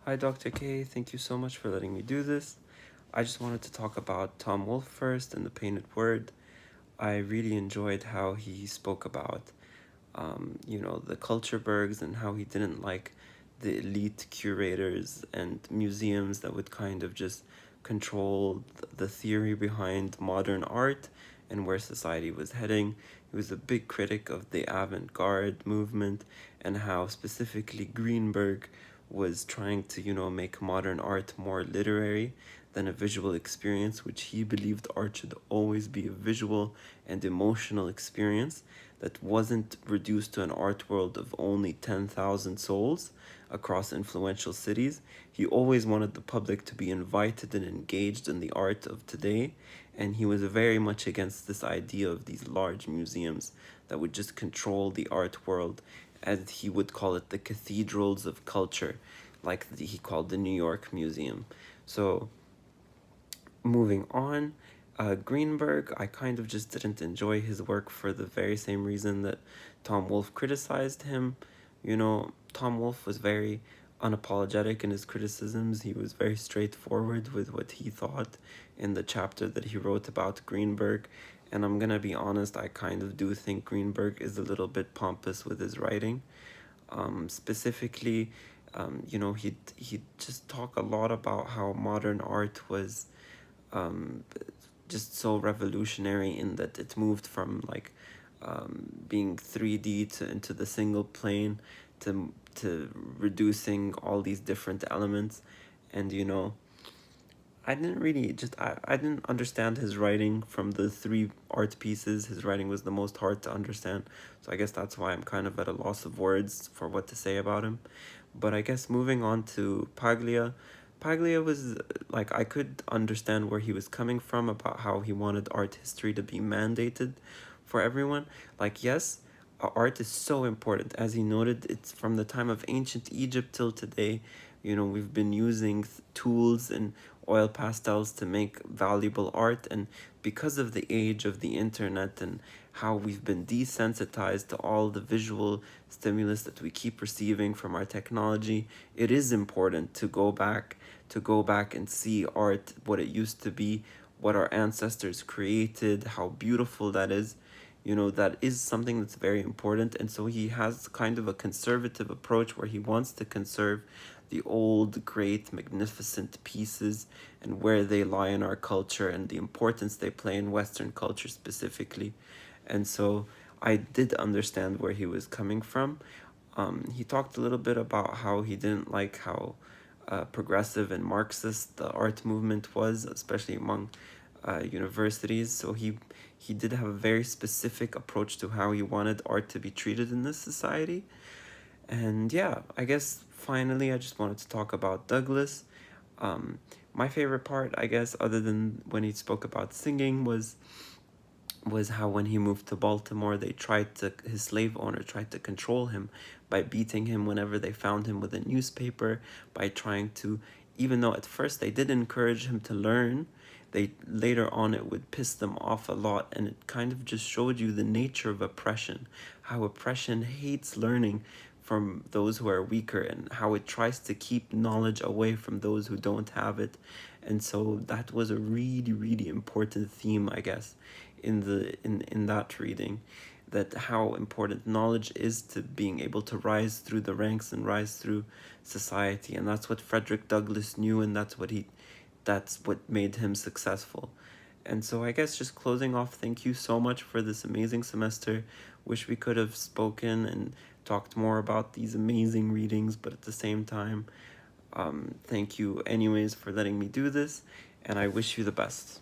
Hi, Dr. K. Thank you so much for letting me do this. I just wanted to talk about Tom Wolfe first and the painted word. I really enjoyed how he spoke about, the culture bergs and how he didn't like the elite curators and museums that would kind of just control the theory behind modern art and where society was heading. He was a big critic of the avant-garde movement and how specifically Greenberg was trying to, make modern art more literary than a visual experience, which he believed art should always be a visual and emotional experience that wasn't reduced to an art world of only 10,000 souls across influential cities. He always wanted the public to be invited and engaged in the art of today, and he was very much against this idea of these large museums that would just control the art world, as he would call it, the cathedrals of culture, like he called the New York Museum. So, moving on, Greenberg, I kind of just didn't enjoy his work for the very same reason that Tom Wolfe criticized him. Tom Wolfe was very unapologetic in his criticisms. He was very straightforward with what he thought in the chapter that he wrote about Greenberg. And I'm gonna be honest, I kind of do think Greenberg is a little bit pompous with his writing. Specifically, he'd just talk a lot about how modern art was um, just so revolutionary in that it moved from like being 3D to into the single plane to reducing all these different elements. And I didn't understand his writing from the three art pieces. His writing was the most hard to understand, so I guess that's why I'm kind of at a loss of words for what to say about him. But I guess moving on to Paglia was like, I could understand where he was coming from about how he wanted art history to be mandated for everyone. Like, yes, art is so important. As he noted, it's from the time of ancient Egypt till today. We've been using tools and oil pastels to make valuable art, and because of the age of the internet and how we've been desensitized to all the visual stimulus that we keep receiving from our technology, it is important to go back and see art, what it used to be, what our ancestors created, how beautiful that is. That is something that's very important. And so he has kind of a conservative approach where he wants to conserve the old, great, magnificent pieces and where they lie in our culture and the importance they play in Western culture specifically. And so I did understand where he was coming from. He talked a little bit about how he didn't like how progressive and Marxist the art movement was, especially among universities. So he did have a very specific approach to how he wanted art to be treated in this society. And yeah, I guess finally I just wanted to talk about Douglas. Um, my favorite part, I guess, other than when he spoke about singing, was how when he moved to Baltimore, his slave owner tried to control him by beating him whenever they found him with a newspaper, by trying to, even though at first they did encourage him to learn, they later on it would piss them off a lot, and it kind of just showed you the nature of oppression, how oppression hates learning from those who are weaker and how it tries to keep knowledge away from those who don't have it. And so that was a really, really important theme, I guess, in that reading, that how important knowledge is to being able to rise through the ranks and rise through society. And that's what Frederick Douglass knew, and that's what made him successful. And so I guess just closing off, thank you so much for this amazing semester. Wish we could have spoken and talked more about these amazing readings, but at the same time, thank you anyways for letting me do this, and I wish you the best.